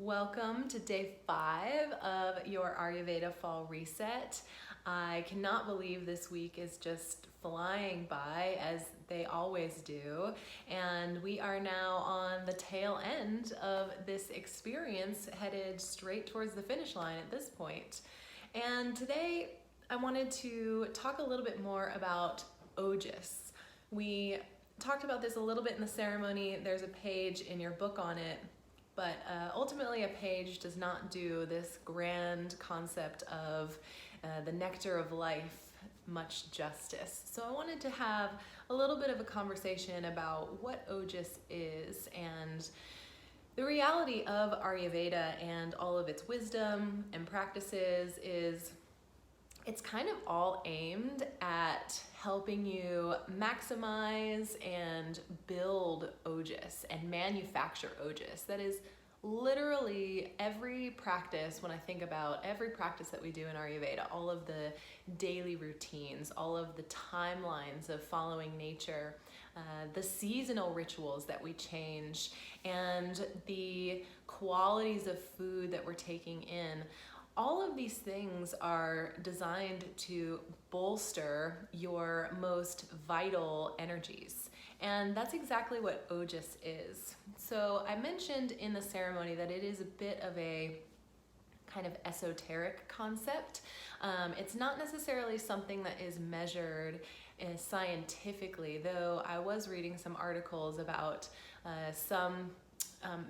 Welcome to day 5 of your Ayurveda Fall Reset. I cannot believe this week is just flying by as they always do, and we are now on the tail end of this experience, headed straight towards the finish line at this point. And today I wanted to talk a little bit more about Ojas. We talked about this a little bit in the ceremony. There's a page in your book on it. But ultimately, a page does not do this grand concept of the nectar of life much justice. So I wanted to have a little bit of a conversation about what Ojas is and the reality of Ayurveda and all of its wisdom and practices is it's kind of all aimed at helping you maximize and build Ojas and manufacture Ojas. That is literally every practice. When I think about every practice that we do in Ayurveda, all of the daily routines, all of the timelines of following nature, the seasonal rituals that we change, and the qualities of food that we're taking in, all of these things are designed to bolster your most vital energies. And that's exactly what Ojas is. So I mentioned in the ceremony that it is a bit of a kind of esoteric concept. It's not necessarily something that is measured scientifically, though I was reading some articles about some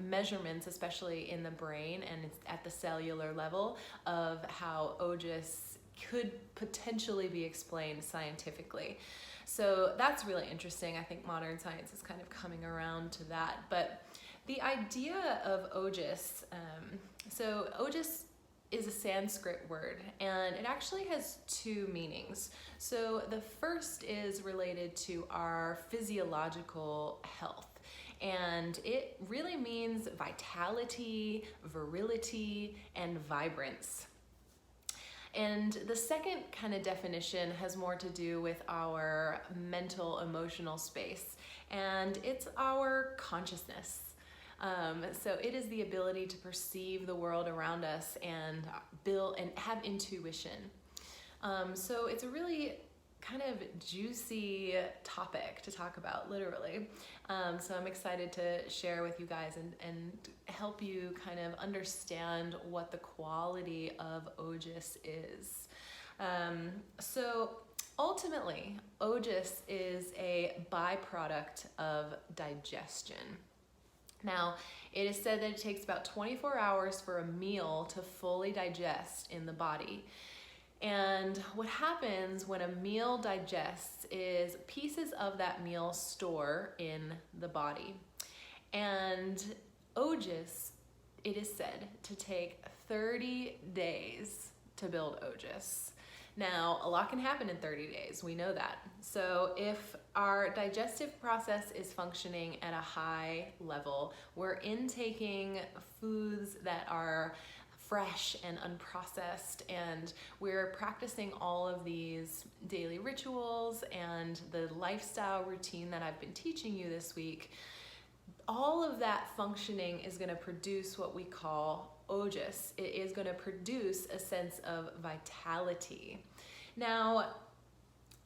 measurements, especially in the brain and at the cellular level, of how Ojas could potentially be explained scientifically. So that's really interesting. I think modern science is kind of coming around to that. But the idea of Ojas, so Ojas is a Sanskrit word, and it actually has two meanings. So the first is related to our physiological health. And it really means vitality, virility, and vibrance. And the second kind of definition has more to do with our mental, emotional space, and it's our consciousness. So it is the ability to perceive the world around us and build and have intuition. So it's a really kind of juicy topic to talk about, literally. So I'm excited to share with you guys and help you kind of understand what the quality of Ojas is. So ultimately, Ojas is a byproduct of digestion. Now, it is said that it takes about 24 hours for a meal to fully digest in the body. And what happens when a meal digests is pieces of that meal store in the body. And Ojas, it is said to take 30 days to build Ojas. Now, a lot can happen in 30 days, we know that. So if our digestive process is functioning at a high level, we're intaking foods that are fresh and unprocessed, and we're practicing all of these daily rituals and the lifestyle routine that I've been teaching you this week. All of that functioning is going to produce what we call Ojas. It is going to produce a sense of vitality. Now,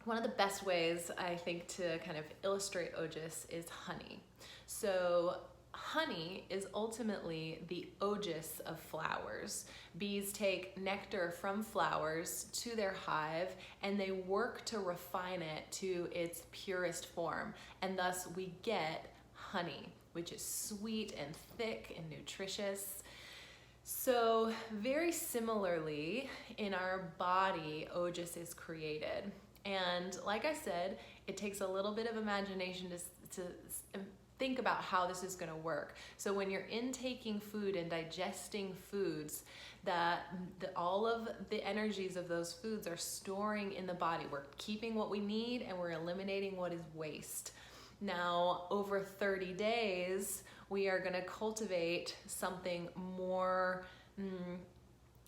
one of the best ways I think to kind of illustrate Ojas is honey. So honey is ultimately the Ojas of flowers. Bees take nectar from flowers to their hive and they work to refine it to its purest form. And thus we get honey, which is sweet and thick and nutritious. So very similarly, in our body, Ojas is created. And like I said, it takes a little bit of imagination to think about how this is going to work. So when you're intaking food and digesting foods, all of the energies of those foods are storing in the body. We're keeping what we need and we're eliminating what is waste. Now, over 30 days, we are going to cultivate something more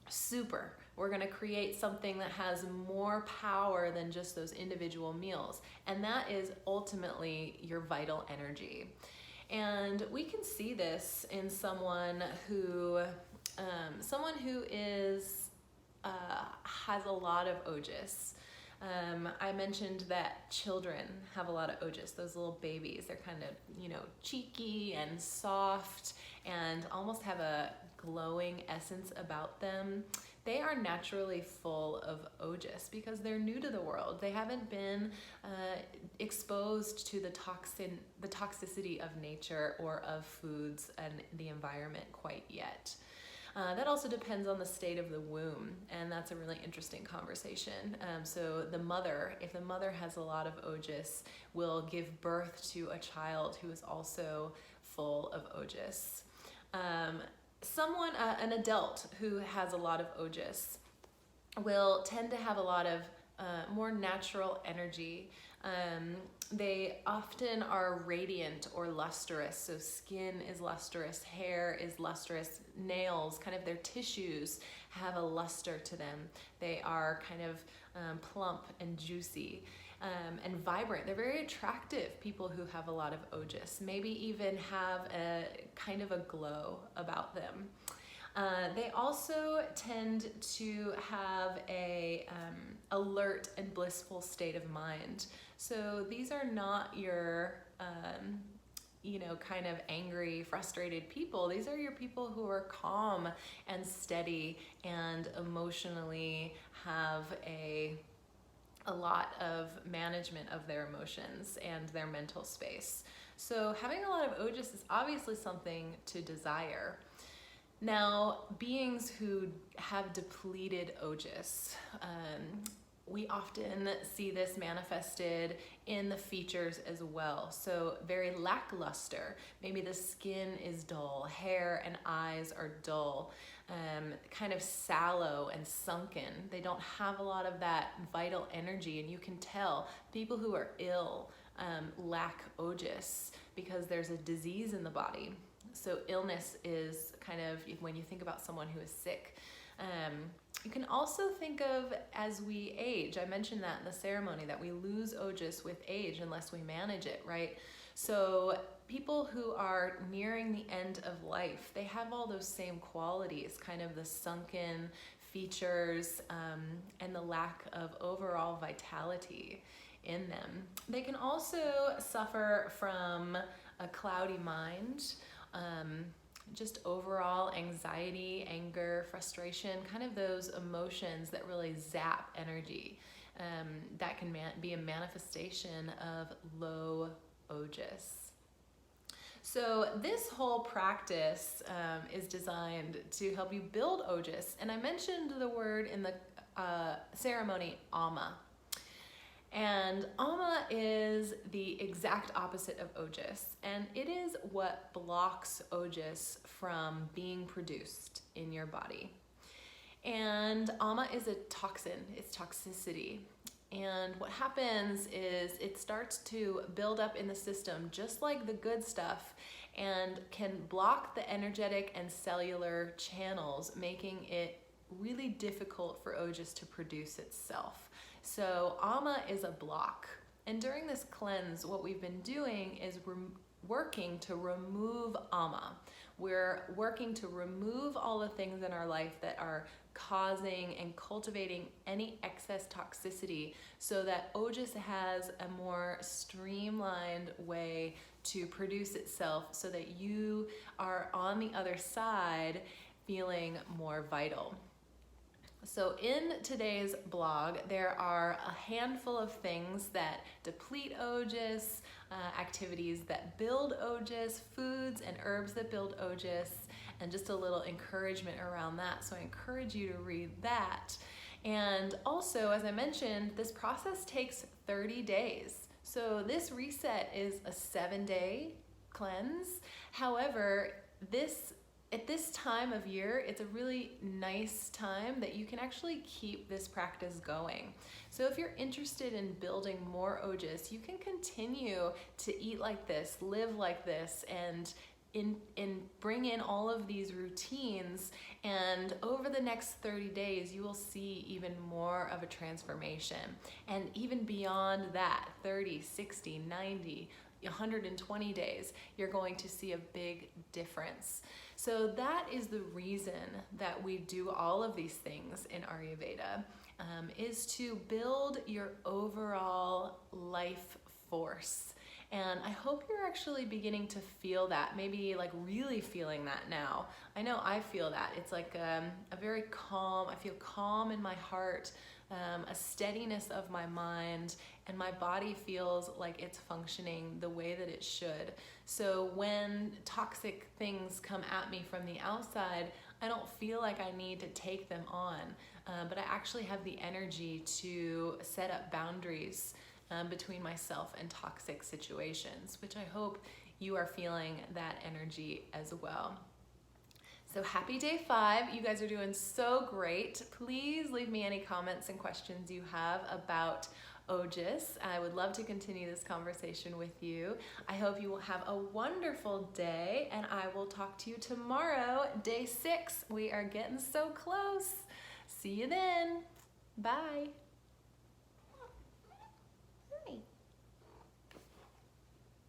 super. We're going to create something that has more power than just those individual meals. And that is ultimately your vital energy. And we can see this in someone who is has a lot of ojas. I mentioned that children have a lot of ojas, those little babies. They're kind of, cheeky and soft and almost have a glowing essence about them. They are naturally full of ojas because they're new to the world. They haven't been exposed to the toxicity of nature or of foods and the environment quite yet. That also depends on the state of the womb, and that's a really interesting conversation. So the mother, if the mother has a lot of ojas, will give birth to a child who is also full of ojas. An adult who has a lot of ojas will tend to have a lot of more natural energy. They often are radiant or lustrous, so skin is lustrous, hair is lustrous, nails, kind of their tissues have a luster to them. They are kind of plump and juicy and vibrant. They're very attractive, people who have a lot of ojas, maybe even have a kind of a glow about them. They also tend to have a alert and blissful state of mind. So these are not your, kind of angry, frustrated people. These are your people who are calm and steady and emotionally have a lot of management of their emotions and their mental space. So having a lot of ojas is obviously something to desire. Now, beings who have depleted ojas, we often see this manifested in the features as well. So very lackluster. Maybe the skin is dull, hair and eyes are dull, kind of sallow and sunken. They don't have a lot of that vital energy, and you can tell people who are ill lack ojas because there's a disease in the body. So illness is kind of when you think about someone who is sick. You can also think of as we age. I mentioned that in the ceremony, that we lose ojas with age unless we manage it, right? So people who are nearing the end of life, they have all those same qualities, kind of the sunken features and the lack of overall vitality in them. They can also suffer from a cloudy mind, just overall anxiety, anger, frustration, kind of those emotions that really zap energy. That can be a manifestation of low ojas. So this whole practice is designed to help you build ojas. And I mentioned the word in the ceremony, ama. And ama is the exact opposite of ojas, and it is what blocks ojas from being produced in your body. And ama is a toxin, it's toxicity. And what happens is it starts to build up in the system just like the good stuff, and can block the energetic and cellular channels, making it really difficult for ojas to produce itself. So ama is a block. And during this cleanse, what we've been doing is we're working to remove ama. We're working to remove all the things in our life that are causing and cultivating any excess toxicity, so that ojas has a more streamlined way to produce itself, so that you are on the other side feeling more vital. So in today's blog, there are a handful of things that deplete ojas, activities that build ojas, foods and herbs that build ojas, and just a little encouragement around that. So I encourage you to read that. And also, as I mentioned, this process takes 30 days. So this reset is a 7-day cleanse. However, at this time of year, it's a really nice time that you can actually keep this practice going. So if you're interested in building more ojas, you can continue to eat like this, live like this, and bring in all of these routines, and over the next 30 days you will see even more of a transformation. And even beyond that, 30, 60, 90, 120 days, you're going to see a big difference. So that is the reason that we do all of these things in Ayurveda, is to build your overall life force. And I hope you're actually beginning to feel that, maybe like really feeling that now. I know I feel that. It's like a very calm, I feel calm in my heart, a steadiness of my mind, and my body feels like it's functioning the way that it should. So when toxic things come at me from the outside, I don't feel like I need to take them on, but I actually have the energy to set up boundaries between myself and toxic situations, which I hope you are feeling that energy as well. So happy day 5. You guys are doing so great. Please leave me any comments and questions you have about Ojas. I would love to continue this conversation with you. I hope you will have a wonderful day, and I will talk to you tomorrow, day 6. We are getting so close. See you then. Bye.